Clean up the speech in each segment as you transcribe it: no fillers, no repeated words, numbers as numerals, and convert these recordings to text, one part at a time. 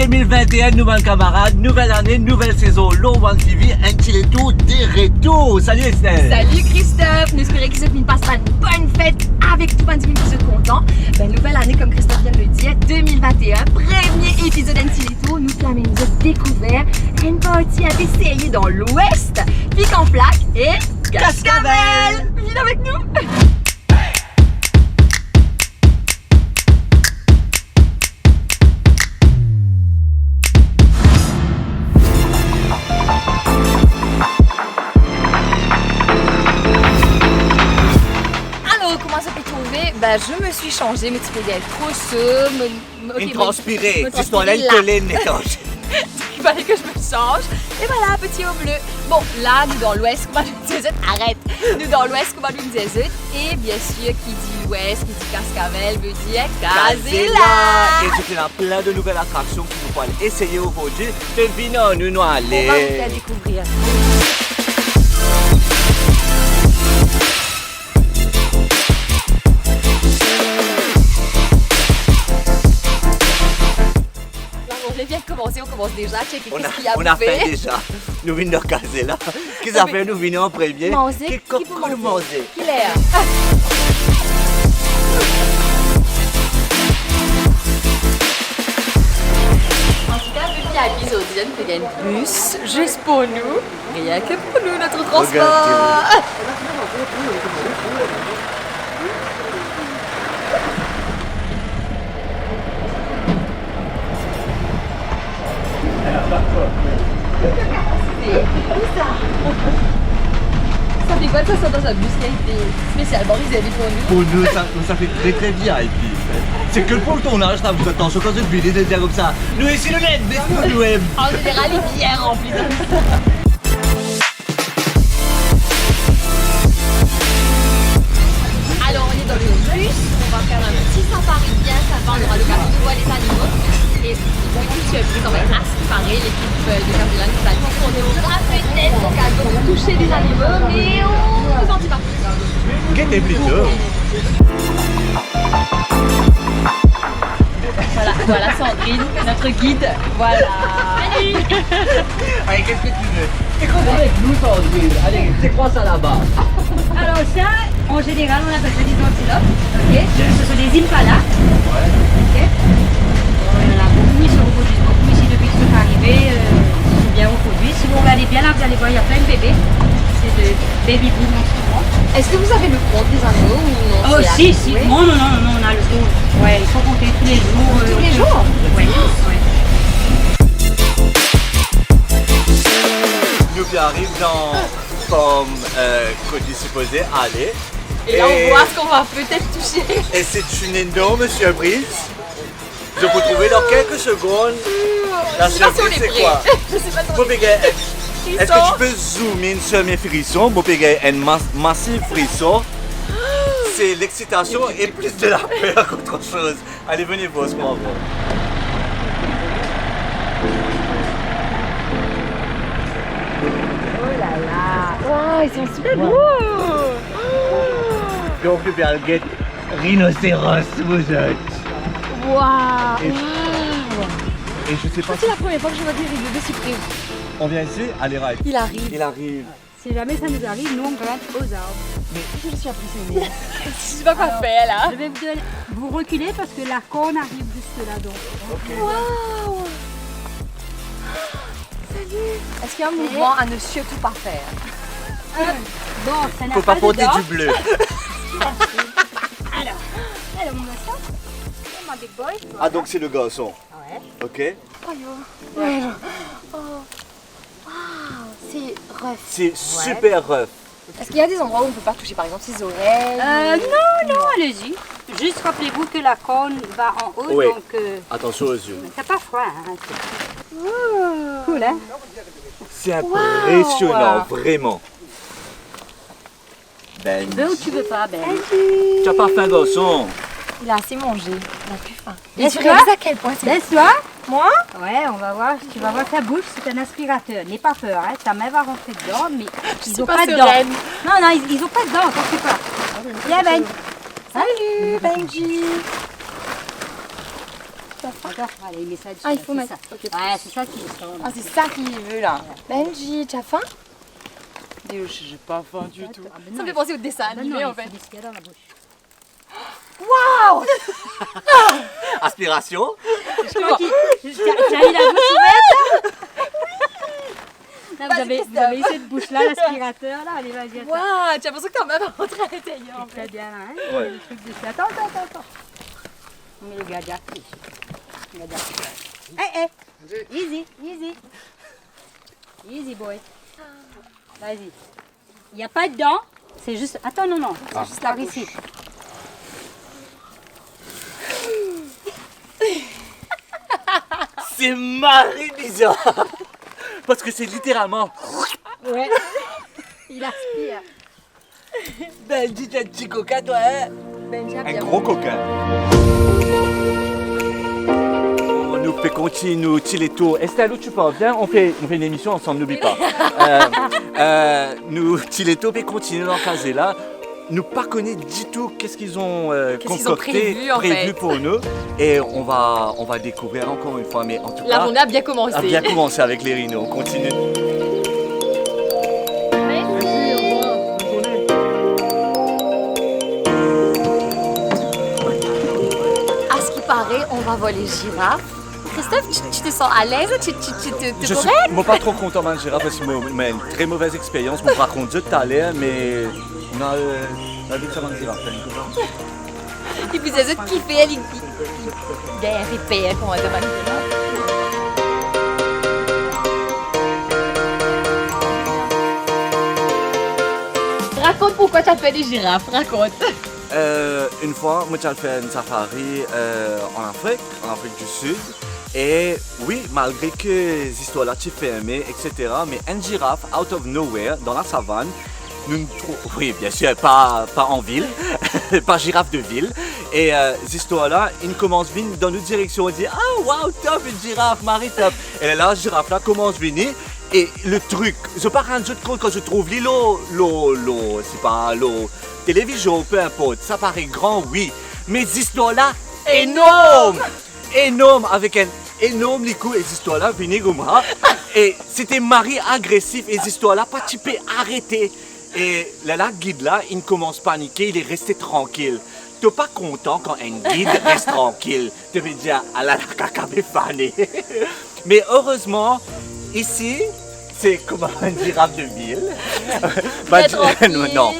2021, nouvelle camarade, nouvelle année, nouvelle saison, Low One TV, Antileto des Retos. Salut Estelle. Salut Christophe, nous espérons que vous passera une bonne fête avec tout le monde qui est content. Nouvelle année comme Christophe vient de le dire, 2021, premier épisode d'Antileto, nous avons découvert une partie à essayer dans l'Ouest, Pic en Plaque et Cascavel. Viens avec nous. Je me suis changée, mais tu peux dire trop ça. Une transpirée, c'est ton l'alcooline étanche. Il fallait que je me change. Et voilà, petit haut bleu. Bon, là, nous dans l'Ouest, comment nous disait arrête. Nous dans l'Ouest, comment nous disait et bien sûr, qui dit l'Ouest, qui dit Cascavel, veut dire Casella. Et c'était là plein de nouvelles attractions que vous pouvez essayer aujourd'hui. Devinons, nous aller. On va vous la découvrir. On commence déjà, checker qu'est-ce qu'il y a à On a fait déjà. Nous venons de Casella. Qu'est-ce qu'on a fait? Nous venons en premier. Manger. Qu'est-ce qu'on peut manger? Qui l'air? En tout cas, depuis à l'épisode, il y a une bus juste pour nous. Rien que pour nous, notre transport. Ça fait quoi de ça dans un bus qui a été spécialement réservé pour nous? Pour nous, ça fait très très bien. C'est que pour le tournage, ça vous attention quand une vidéo de dire comme ça. Nous ici le net, mais pour nous. En général, il est bien rempli. Alors, on est dans le bus. On va faire un petit safari bien sympa. On aura l'occasion de voir les animaux. Et bon, ici, on va être aspiré, l'équipe de Casella nous a dit qu'on aura peut-être l'occasion de toucher des animaux, mais on ne s'en dit pas. Qu'est-ce plutôt? Voilà Sandrine, notre guide. Voilà. Allez, qu'est-ce que tu veux? Écoute avec nous, Sandrine. Allez, c'est quoi ça là-bas? Alors ça, en général, on appelle ça des antilopes. Ok. Ce sont des impalas. Ouais. Ok. On en a beaucoup, ils sont reproduits beaucoup ici depuis que je suis arrivée. Ils sont bien reproduits. Si vous regardez bien là, vous allez voir, il y a plein de bébés. C'est de baby boom en ce moment. Est-ce que vous avez le compte des animaux ou non? Oh si, si. Non, on a le compte. Ouais, il faut compter tous les jours. Tous les jours? Ouais. Nous qui arrivons dans comme qu'on est supposé aller. Et là, on voit ce qu'on va peut-être toucher. Et c'est une énorme surprise. Je peux trouver dans quelques secondes. La surprise, c'est quoi? Je sais pas si on est Est-ce que tu peux zoomer sur mes frissons? Pour péguer un massif frisson. C'est l'excitation et plus de la peur qu'autre chose. Allez, venez voir ce qu'on va voir. Oh là là! Wow, ils sont super beaux! Donc, le Berguet, rhinocéros, vous êtes. Waouh! Et je sais pas C'est la première fois que je vois des bébés surprises. On vient ici, allez, right. Il arrive. Il arrive. Si jamais ça nous arrive, nous on grimpe aux arbres. Je suis impressionnée. Je sais pas quoi faire là. Je vais vous reculer parce que la corne arrive jusque là donc. Ok. Waouh! Salut! Est-ce qu'il y a un mouvement à ne surtout pas faire? Bon, ça n'a Faut pas porter dedans. du bleu. Alors on a ça. C'est ma big boy. Ah, donc c'est le garçon. Ouais. Ok. Ouais. Oh. Waouh! C'est rough. C'est super rough. Est-ce qu'il y a des endroits où on ne peut pas toucher, par exemple ses oreilles? Non, allez-y. Juste rappelez-vous que la corne va en haut, Oui. donc Attention aux yeux. t'as pas froid. Hein. Cool, hein? C'est impressionnant, vraiment. Ben, Tu veux ou tu veux pas, Ben? tu as pas faim, garçon. Il a assez mangé. Il a plus faim. Et Laisse-toi. tu réalises à quel point c'est... Laisse-toi. Moi? Ouais, on va voir. Tu vas voir sa bouche, c'est un aspirateur. N'aie pas peur, hein. Ta main va rentrer dedans, mais ils ont pas de dents. sereine. Non, ils ont pas de dents, t'en fais pas. Viens, Ben. Salut Benji! ça va. Attends, allez, il met ça dessus. Ah, il faut c'est mettre. ça. Ok. Ouais, c'est ça qui est ça. Ah, c'est ça qu'il veut là. Benji, tu as faim? J'ai pas faim du tout. Ça me fait penser au dessin animé en fait. Il faut ce qu'il y a dans la bouche. Waouh! Aspiration. Je crois qu'il... T'as eu la bouche ouverte là, vous avez eu cette bouche-là, l'aspirateur là, allez, vas-y, attends. Waouh! Tu as l'impression que t'es même rentré à l'intérieur en Très fait. bien là, hein, Ouais. le truc dessus. Attends. On met le gadiac ici. Le gadiac. Easy boy. Vas-y. Il n'y a pas de dents, c'est juste... Attends, non. C'est juste par ici. C'est Marie bizarre. Parce que c'est littéralement. Ouais. Il aspire. Benji, t'es un petit coca, toi, hein? Benji a Un bien gros mangé. coquin. On nous fait continuer Tileto. Estelle, où tu pars? Viens, on fait une émission ensemble, n'oublie pas. Nous, Tileto, peut continuer dans caser là. Nous pas connaître du tout qu'est-ce qu'ils ont Qu'est-ce qu'ils ont concocté, prévu, en fait. pour nous. Et on va découvrir encore une fois. Mais en tout La cas, journée a bien commencé. a bien commencé avec les rhinos. On continue. À ce qui paraît, on va voler girafe. Christophe, tu te sens à l'aise? Tu Je suis moi, pas trop content de girafe parce que j'ai une très mauvaise expérience. Je par contre, tout à l'heure, mais on a vite ça dans le girafe. Et puis les autres qui fait, il répète qu'on va devant le girafe. Raconte pourquoi tu as fait des girafes, raconte. Une fois, moi, j'ai fait un safari en Afrique du Sud. Et oui, malgré que les histoires là, tu fermées, etc., mais une girafe, out of nowhere, dans la savane, nous trouvons, oui, bien sûr, pas en ville, pas girafe de ville. Et ces histoires-là, ils commencent à venir dans notre direction. On dit, ah, waouh, top, une girafe, Marie, top. Et là, la girafe là commence à venir. Et le truc, je pas rendu compte quand je trouve l'eau, c'est pas l'eau, télévision, peu importe, ça paraît grand, oui. Mais ces histoires-là, énorme, avec un énorme licou, et ces histoires-là, venaient comme ça. Et c'était Marie agressif, et ces histoires-là, pas typé, arrêté. Et là, la guide là, il commence à paniquer, il est resté tranquille. T'es pas content quand un guide reste tranquille. Tu veux dire, ah là, la caca m'est fané. Mais heureusement, ici, c'est comme une girafe de ville. Très tranquille, non.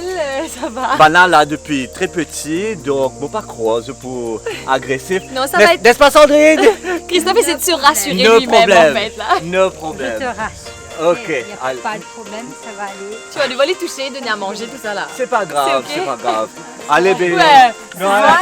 Ça va. Bah là, depuis très petit, donc, bon, pas croire pour agressif. Non, ça va être- N'est-ce pas, Sandrine? Christophe essaie de se rassurer No lui-même problème. en fait là. No Je te problème. rassure. Ok, Il n'y a allez. pas de problème, ça va aller. Tu vas devoir les toucher, donner à manger, tout ça là. C'est pas grave, C'est ok? c'est pas grave. Allez, bébé. Ouais. Voilà.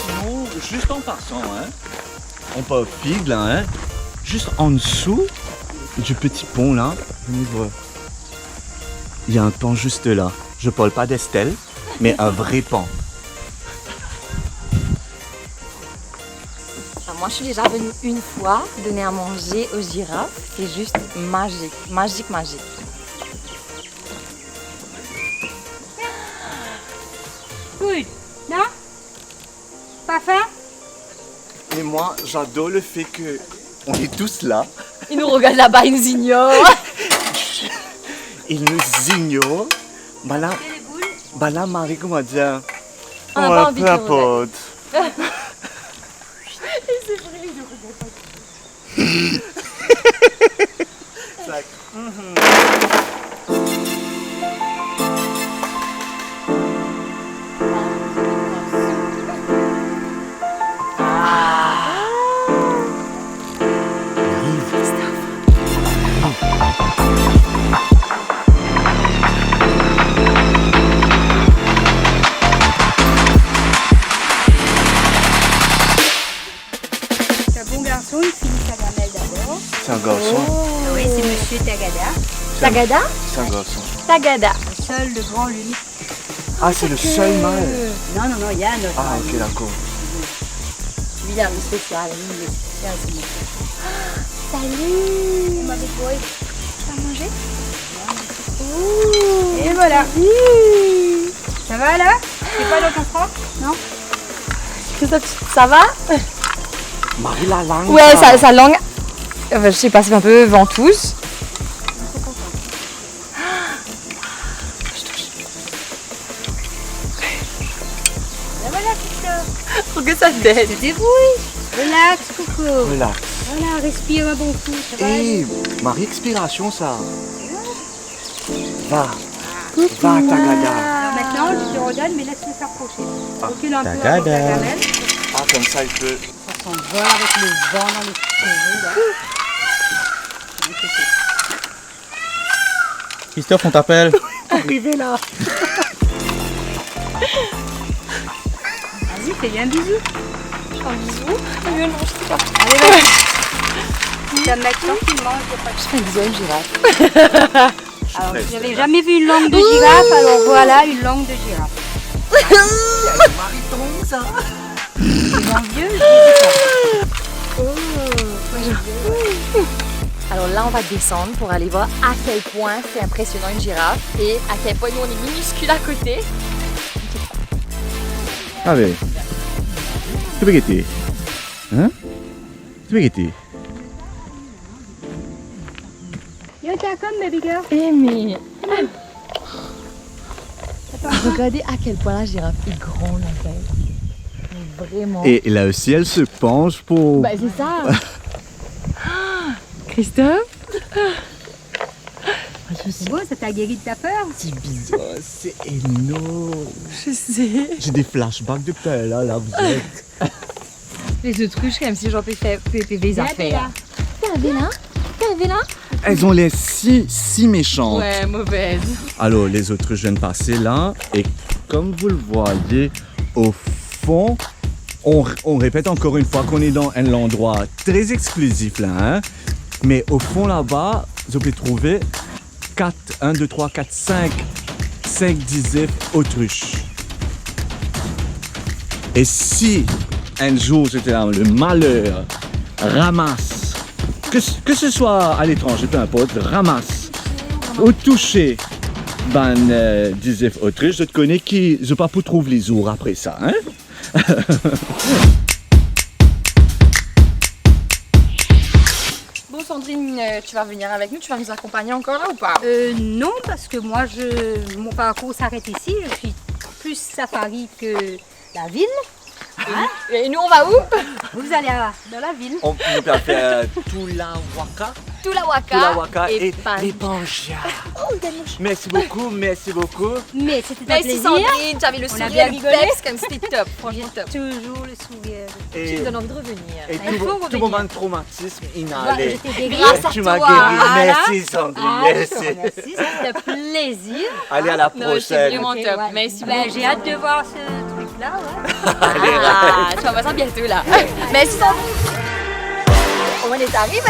Sinon, juste en passant, hein, on peut figue là, hein, juste en dessous du petit pont là, on ouvre. Il y a un pont juste là. Je parle pas d'Estelle, mais un vrai pont. Moi je suis déjà venue une fois donner à manger aux girafes. C'est juste magique, magique, magique. Good. Non? Pas faim? Et moi, j'adore le fait que on est tous là. Ils nous regardent là-bas, ils nous ignorent. Ils nous ignorent. Bah là, Marie, comment dire? On n'a pas envie peu de importe. C'est un bon garçon, il finit sa gamelle d'abord. C'est un garçon. Oui, c'est Monsieur Tagada. Tagada? C'est un garçon. Tagada. Le seul, le grand, l'unique. Ah, c'est le seul mâle. Non, il y a un autre. Ah, ok, d'accord. Lui, il a un spécial. Lui, il est spécial, c'est mon frère. Salut. Ma big boy. manger. Et voilà. Ça va là? C'est pas dans ton froid? Non? Ça va? Marie, la langue. Ouais, sa langue. Je sais pas, c'est un peu ventouse. Et voilà, Christophe. Regarde sa tête. Tu débrouilles. Relax, Coco. Relax. Voilà, respire un bon coup. Ça va aller. Et Marie, expiration, ça. Va. Va, Tagada. Alors maintenant, je te redonne, mais laisse-le s'approcher. Recule un peu avec la gamelle. Ah, comme ça, il peut. On voit avec le vent dans les cheveux, là. Christophe, on t'appelle. Arrivé là. Vas-y, fais-lui un bisou. Un bisou. Non, je sais pas. Allez, vas-y. C'est maintenant qu'il mange. Je fais un bisou à une girafe. Alors, vous n'avez jamais vu une langue de girafe, alors voilà une langue de girafe. Marie tombe, ça. C'est mon vieux, je ne sais Alors là, on va descendre pour aller voir à quel point c'est impressionnant une girafe et à quel point nous on est minuscules à côté. Allez. Spaghetti. Hein? Spaghetti. Yo, t'as comme baby girl. Mais regardez à quel point la girafe est grande en fait. Vraiment. Et là aussi, elle se penche pour... Bah c'est ça. Christophe. C'est beau, ça t'a guéri de ta peur. C'est bizarre, c'est énorme. Je sais. J'ai des flashbacks de peur là, vous êtes. Les autruches, comme si j'en peux faire des affaires. T'es arrivé là? Elles ont l'air si méchantes. Ouais, mauvaise. Alors, les autruches viennent passer là, et comme vous le voyez, au fond, on répète encore une fois qu'on est dans un endroit très exclusif là, hein? Mais au fond là-bas, vous pouvez trouver 5 dizaines autruches. Et si un jour c'était là, le malheur ramasse, que ce soit à l'étranger, peu importe, ramasse ou toucher dizaines autruches, je te connais qui, je pas pour trouver les ours après ça, hein? Bon Sandrine, tu vas venir avec nous, tu vas nous accompagner encore là ou pas? Non, parce que moi, mon parcours s'arrête ici. Je suis plus safari que la ville. Et nous on va où? Vous allez dans la ville. On peut faire Tulawaka. Tulawaka et Panja. les Panjas. Merci beaucoup. Mais c'était un Merci plaisir. Sandrine, tu avais le On a sourire bien du rigolé. peps comme c'était top, franchement top. Toujours le sourire. Tu me donnes envie de revenir. Et Il faut tout revenir. moment de traumatisme Voilà, inhalé. j'étais guérie. Grâce à Tu m'as toi. guéri. Voilà. Merci Sandrine. Ah, Merci. merci, c'était un plaisir. Allez, à la Non, c'est prochaine. vraiment Ok, top. ouais. Merci Ben, beaucoup. j'ai hâte de voir ce truc-là. Ouais. Ah, tu vas voir ça bientôt là. Merci Sandrine. On est arrivé.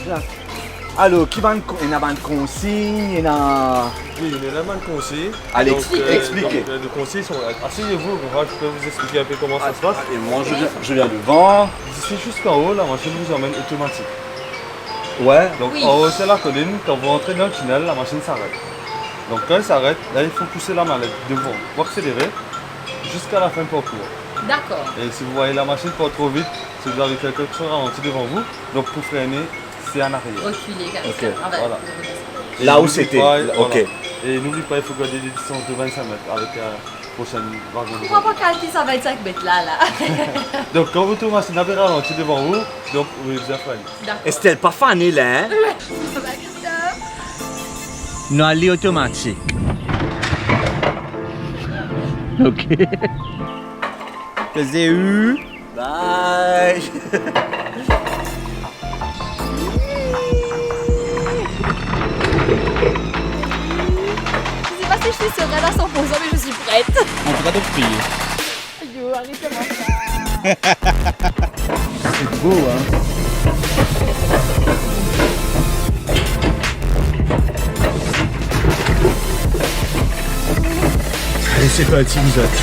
Viens. Alors, qui va il y a une consigne, il y a... Oui, il y a énormément de conseils. Allez, Donc, expliquez. donc, les conseils sont... Asseyez-vous, je peux vous expliquer un peu comment ça se passe. Et moi, je viens devant. D'ici jusqu'en haut, la machine vous emmène automatique. Ouais. Donc Oui. en haut, c'est la colline. Quand vous rentrez dans le tunnel, la machine s'arrête. Donc quand elle s'arrête, là, il faut pousser la mallette devant ou accélérer jusqu'à la fin du parcours. D'accord. Et si vous voyez la machine pas trop vite, si vous avez quelque chose ralenti devant vous, donc pour freiner, c'est en arrière. Reculer comme Ok, ça. Ah bah, voilà. Et Là où n'oublie c'était, pas, ok. voilà. Et n'oublie pas, il faut garder des distances de 25 mètres avec la prochaine wagon. On va pas calculer 125 mètres là. Donc quand votre machine avait ralenti devant vous, donc vous les avez freiner. Et c'était pas fané là, hein? Non, allez automatique. Ok. Faisais où? Bye. Je sais pas si je suis sereine à 100% mais je suis prête. On va donc prier. Yo, arrête comment ça. C'est beau, hein. Allez, c'est parti, vous autres.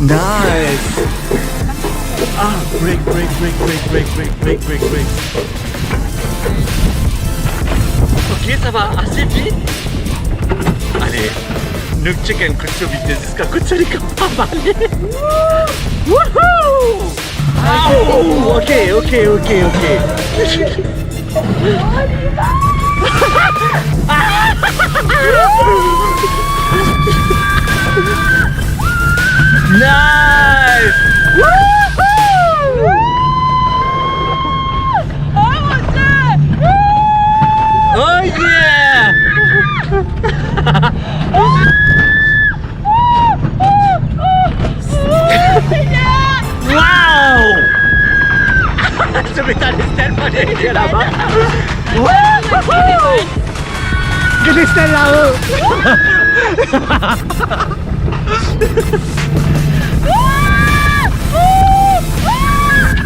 Nice. Ah, break. Ok, ça va assez vite. Allez, nous chicken kucho vitesse jusqu'à kucho les campagnes. Wouhou! Oh, ok. Nice! Oh yeah! Wow! Je m'étais tellement derrière là-bas. Que Estelle là-haut!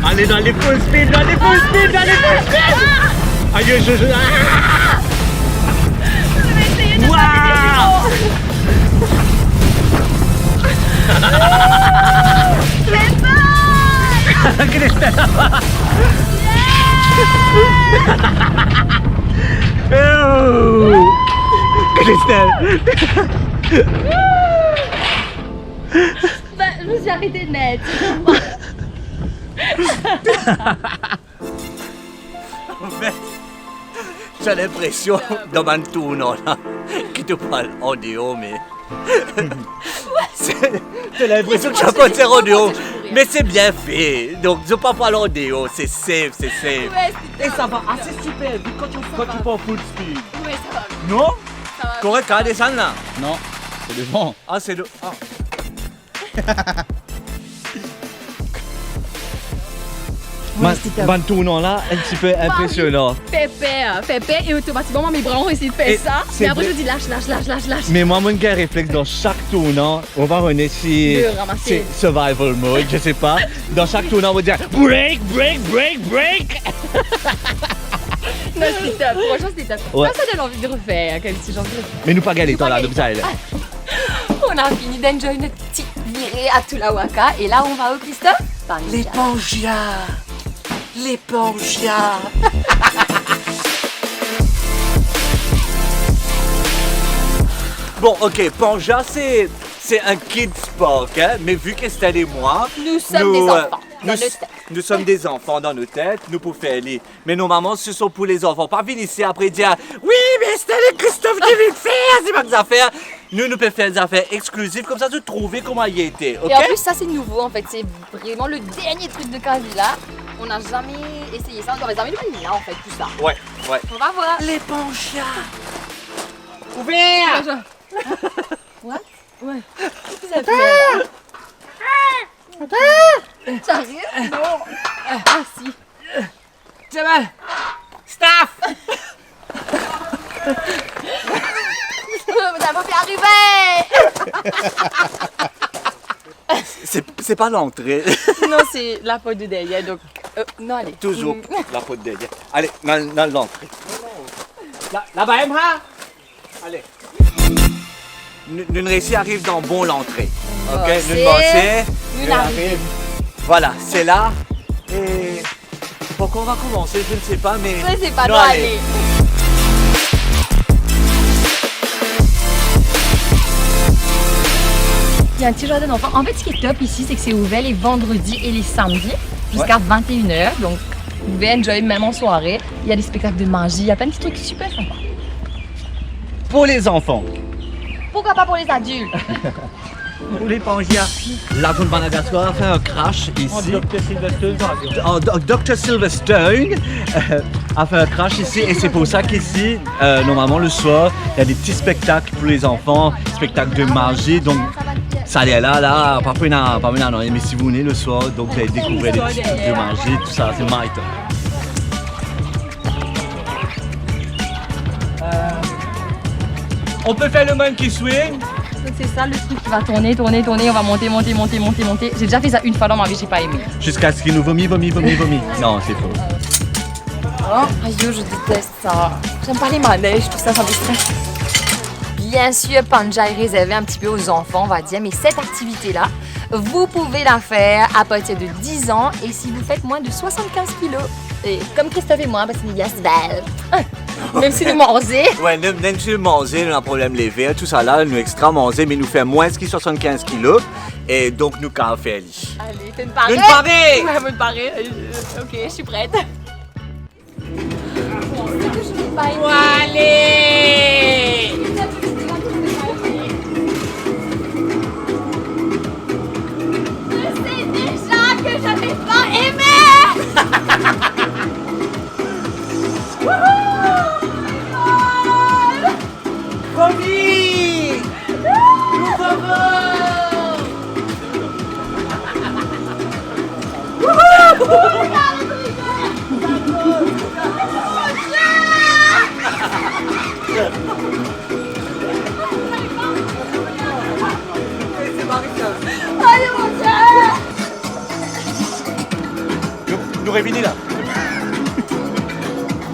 Allez dans les full speed, Aïe, Waouh! Estelle là-bas! Oh! Estelle! Ben, je me suis arrêtée net. En fait, j'ai l'impression dans mon tournant là que tu parles audio, mais. J'ai l'impression que tu n'as pas de audio, mais c'est bien fait. Donc, je ne parle pas l'audio, c'est safe. Et ça va assez super vite quand tu prends full speed. Ouais, ça va. Non? Ça va. Correct, à descendre là. Non, c'est le vent. Ah, c'est le. Ah. Ban tournant là, un petit peu impressionnant. Pépé, et automatiquement, mes bras ont essayé de faire Et ça. c'est Mais après, vrai. je dis lâche. Mais moi, mon gars réflexe dans chaque tournant, on va essayer. De ramasser. C'est survival mode, je sais pas. Dans chaque tournant, on va dire break. Non, c'était top. Franchement, c'était top. Ouais. Ça donne envie de refaire. Comme si j'en faisais. Mais nous pas galer toi là, donc ça. On a fini d'enjoy notre petite virée à Tulawaka. Et là, on va où, Christophe? Les Pangias. Bon, ok, Panga, c'est un kids park, hein, mais vu qu'Estelle et moi, Nous sommes des enfants dans nos têtes. Nous sommes des enfants dans nos têtes, nous pouvons faire aller. Mais normalement, ce sont pour les enfants. Pas venir ici après dire oui, mais Estelle et Christophe devaient faire, c'est pas des affaires. Nous pouvons faire des affaires exclusives, comme ça, de trouver comment il était, ok? Et en plus, ça, c'est nouveau en fait. C'est vraiment le dernier truc de Kazila. On n'a jamais essayé ça. On n'aurait jamais vu là en fait, tout ça. Ouais. On va voir. Les Pangias. Ouvert! What? Ouais. Qu'est-ce que ça fait? Sérieux? Non. Ah si. C'est bon. Staff. Vous n'avez pas fait arriver! C'est pas l'entrée. Non, c'est la porte de derrière, donc... Non, allez. Toujours la faute derrière. Allez, dans l'entrée. Là-bas, Emma. Allez. Nous réussi arrive dans bon l'entrée. Ok, Bossé. nous bossé. Nous arrive. Voilà, c'est là. Et pourquoi on va commencer, je ne sais pas, mais. Je sais pas, non, non, allez. Il y a un petit jardin d'enfants. En fait, ce qui est top ici, c'est que c'est ouvert les vendredis et les samedis jusqu'à 21h. Donc, vous pouvez enjoy même en soirée. Il y a des spectacles de magie, il y a plein de petits trucs super sympas. Pour les enfants. Pourquoi pas pour les adultes? Pour les Pangias. La zone Madagascar a fait un crash ici. Dr. Silverstone a fait un crash ici et c'est pour ça qu'ici, normalement le soir, il y a des petits spectacles pour les enfants, spectacles de magie. Donc ça allait là, pas maintenant, mais si vous venez le soir, donc vous allez découvrir des petits trucs de magie, tout ça, c'est my top. On peut faire le monkey swing. Donc c'est ça le truc qui va tourner, tourner, tourner, on va monter, monter, monter, monter, monter. J'ai déjà fait ça une fois dans ma vie, j'ai pas aimé. Jusqu'à ce qu'il nous vomit. Non, c'est faux. Oh, aïe, je déteste ça. J'aime pas les manèges, tout ça, ça me stresse. Bien sûr, Panja est réservé un petit peu aux enfants, on va dire, mais cette activité-là, vous pouvez la faire à partir de 10 ans et si vous faites moins de 75 kilos. Et comme Christophe et moi, parce qu'il y a même si nous mangeons. Ouais, même si nous mangeons, nous avons un problème léger, tout ça là, nous extra manger, mais nous fait moins que 75 kilos. Et donc nous qu'à faire. Allez, fais une parée. Une parée! Ouais, une parée. Ok, je suis prête. Allez! Je sais déjà que j'avais pas aimé. Promis! Allez, mon Dieu. Nous réunissons là.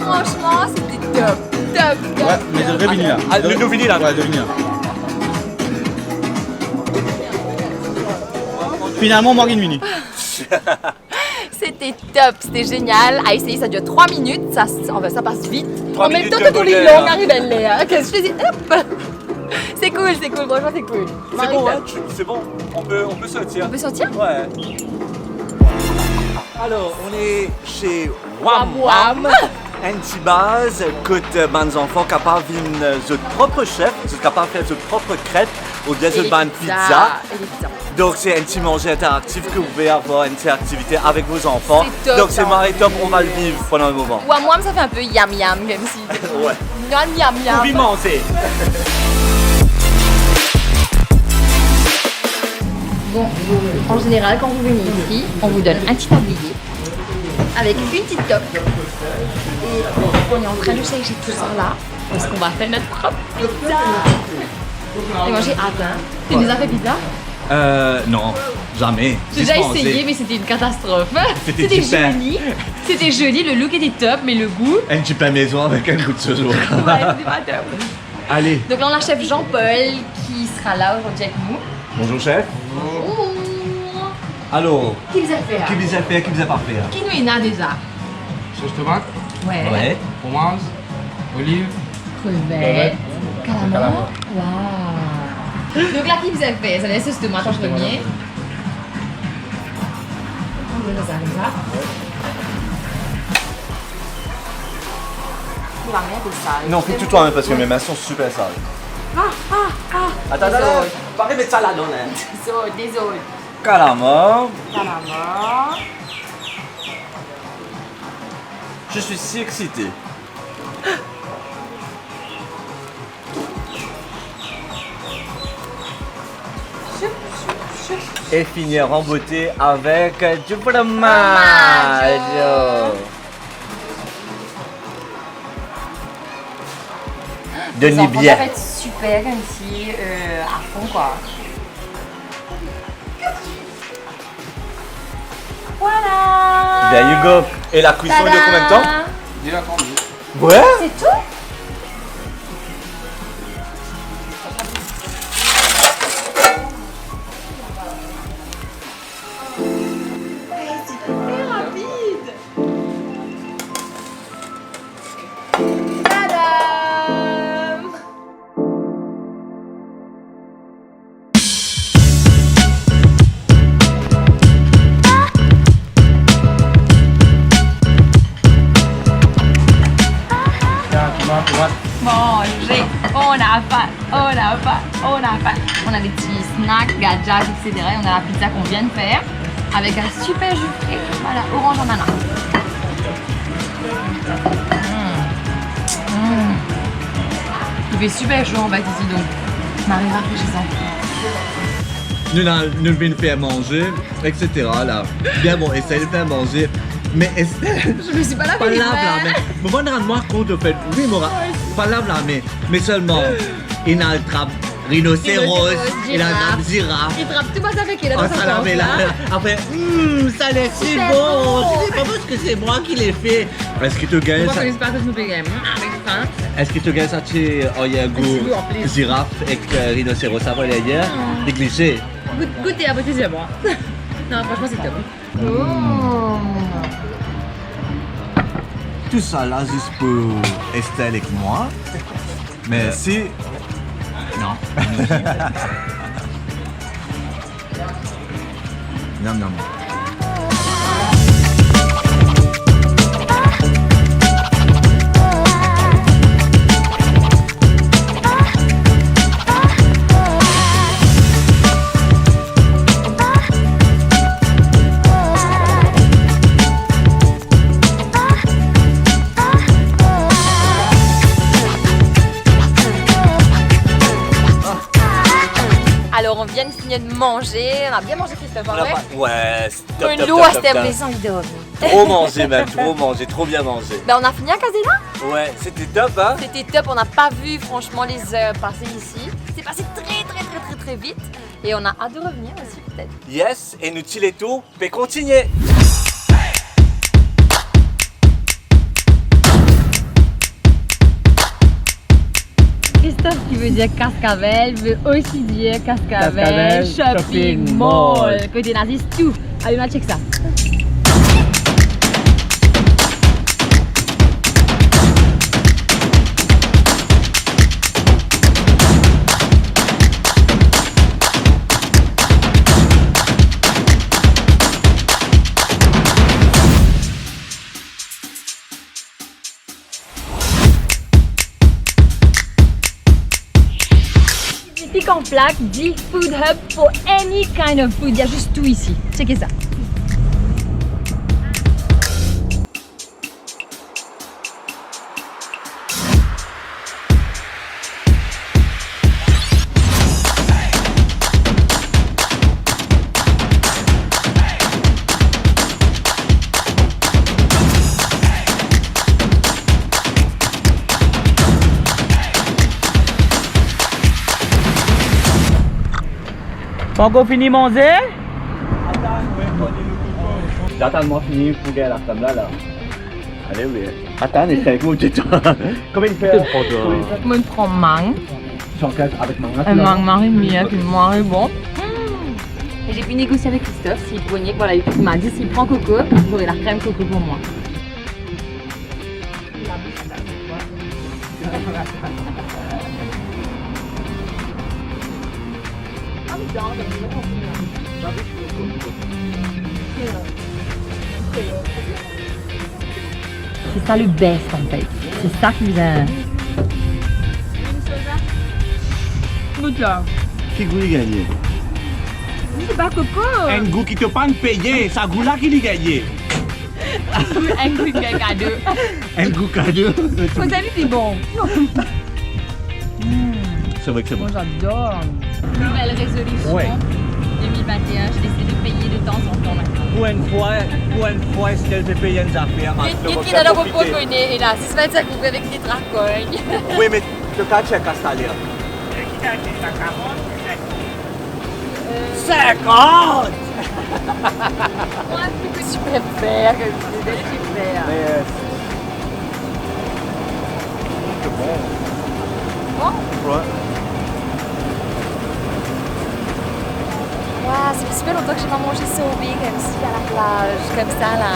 Franchement, c'était top. Top, top. Ouais, mais je devrais venir là. Ah, nous finissons là. Ouais, de venir. Finalement, Morgan Mini. C'était top, c'était génial. À essayer, ça dure 3 minutes, ça passe vite. 3 en même minutes temps, de quand on est bonheur. long, arrive à l'air. Qu'est-ce que je dis? Hop. C'est cool, franchement, c'est cool. C'est Marie, bon, top. hein? C'est bon. On peut sortir. On peut sortir? Ouais. Alors, on est chez Wam Wam. Un petit base que les enfants capables de leur propre chef, capables de faire leur propre crêpe ou bien leur bonne pizza. Et les pizzas. Donc c'est un petit manger interactif que vous pouvez avoir une petite activité avec vos enfants. C'est top, Donc c'est ça. marré top, on va le vivre pendant le moment. Ou à moi, ça fait un peu yam yam, comme si. Ouais. Yam yam Vous yam. manger. Bon, en général, quand vous venez ici, on vous donne un petit tablier avec une petite top. Et on est en train de chercher tout ça là, parce qu'on va faire notre propre pizza. Et moi j'ai hâte, hein. Tu nous as fait pizza? Non, jamais. J'ai déjà essayé, mais c'était une catastrophe. C'était super. joli. C'était joli, le look était top, mais le goût, Un petit pain maison avec un coup de sauce. ouais, c'était pas top. Allez, Donc là, on a chef Jean-Paul qui sera là aujourd'hui avec nous. bonjour chef. Ouh. Alors, Qui vous a fait? qui vous a fait, qui vous a pas fait? Qui nous est là déjà? Sauce tomate, Ouais. fromage, olive, Crevettes, calamar. Waouh. Donc là, qui vous a fait? Ça laisse sauce tomate en premier. On va faire ça comme ça. Tu vas rien de ça. Non, fais tout toi-même parce que mes mains sont super sales. Attends, pareil, mais ça là dans l'air. Désolé. Calamar. Calamar. Je suis si excité. Et finir en beauté avec du fromage. Les Denis enfants, bien. ça va être super comme si à fond quoi. Voilà. There you go. Et la cuisson de combien de temps? il a tendu. Ouais. C'est tout? Tadam! Manger, on a faim, on a faim, on a faim. On a des petits snacks, gadgets, etc. Et on a la pizza qu'on vient de faire avec un super jus frais, voilà, orange ananas. Il fait super chaud en bas ici donc. Marie rafraîchissant. Nous venons faire manger, etc. Là. Bien bon, essaye de faire manger. Mais Estelle, Je me suis pas pas lavé les là, mains. mais me rendre moi compte de fait, oui, pas là, mais seulement, il a le rhinocéros et la girafe. grappe girafe. Il frappe tout passe avec elle Oh, dans sa ça la met là. Après, ça a l'air si bon. Je sais pas parce que c'est moi qui l'ai fait. Est-ce qu'il te gagne ça? Avec faim. Est-ce qu'il te gagne ça? Tu as un goût girafe et rhinocéros. Ça va les hier. Négligé. Goûtez à votre yeux, moi. Non, franchement, c'est top. Tout ça là juste pour Estelle et moi. Mais si... Non. Miam miam. Alors, on vient de finir de manger. On a bien mangé, Christophe, On a ouais? pas- Ouais, c'est top, Pour une top, loi, top, top, c'était top. plaisant, vidéo. Trop mangé même, trop mangé, trop bien mangé. Ben, on a fini à Casella. Ouais, c'était top hein. C'était top, on n'a pas vu franchement les heures passer ici. C'est passé très vite. Et on a hâte de revenir aussi peut-être. Yes, et nous les tout, peut continuer. Christophe qui veut dire Cascavel veut aussi dire Cascavel Cascavel Shopping Shopping Mall. Mall. Côté nazis, tout. Allez, on check ça. Pick en plaque dit Food Hub for any kind of food. Il y a juste tout ici. Checkez ça. Pas encore fini manger? J'attends moi fini pour gagner la femme là. Allez, oui. Attends, mais c'est avec moi, toi. Combien il fait? Moi, je prends mangue. J'enquête avec maman. Un mangue marimé avec une moirée bon. Et j'ai pu négocier avec Christophe s'il prenait, voilà, il m'a dit s'il prend coco, j'aurai la crème coco pour moi. C'est ça le best en fait. C'est ça qui vous a... Goûte là. Qui goût il gagné? C'est pas coco. Un goût qui te pas payé, ça goût là qu'il gagné. Un goût de cadeau. Un goût cadeau. Vous avez c'est bon. C'est vrai que c'est bon. Moi, j'adore. Nouvelle résolution Ouais. 2021, j'ai décidé de payer de temps en temps maintenant. Pour une fois, Estelle peut payer une affaire. Il qui n'a pas proposé, et là, c'est 25 vous avec des dracognes. Oui, mais le cas check à Stalia. 50! Moi, c'est que tu préfères, que je préfère. Mais c'est bon. Bon? Ouais. Wow, ça fait super longtemps que j'ai pas mangé sauvé comme ci à la plage, comme ça là.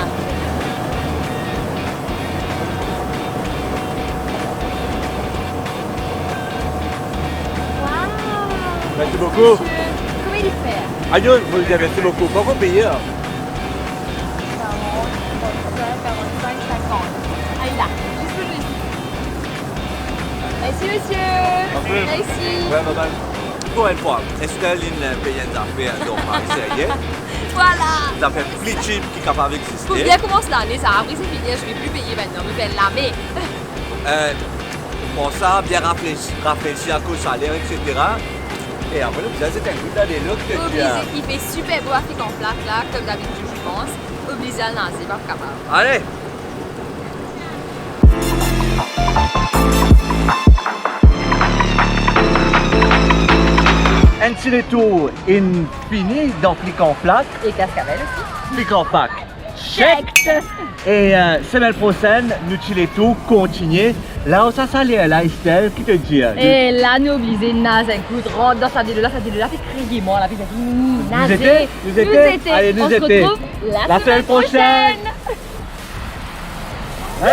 Wow! Merci beaucoup. Comment il fait? Aïe, vous le dire merci beaucoup. Pourquoi payer? 40, 45, 50. Ah, il a, juste le ici. Merci monsieur! Merci! Ouais, bye bye. Pour une fois, Estelle paye une affaire donc sérieux. Voilà! Ça fait plus cheap qui est capable Faut d'exister. bien commencer l'année, ça après c'est fini, je vais plus payer maintenant, je vais l'âmer. Pour ça, bien réfléchir à cause salaire, etc. Et après, le bizarre, c'est un goût d'aller là que tu Obligé, as. il fait super beau Afrique en plaque là, comme d'habitude je pense. Obligé à le lancer, pas capable. Allez! Encileto infini dans Plican Flac, Et Cascavel aussi. Plican Pac. Check! Et semaine prochaine, nous Chileto continuer. Là où ça s'allait, là, Estelle, qui te dit? Et là, nous obligés, naze, écoute, rentre dans sa ville là, fait crier, moi, la vie, ça dit, Nous étions? Nous étions? Allez, nous On se étions. retrouve La semaine prochaine. prochaine. Hey!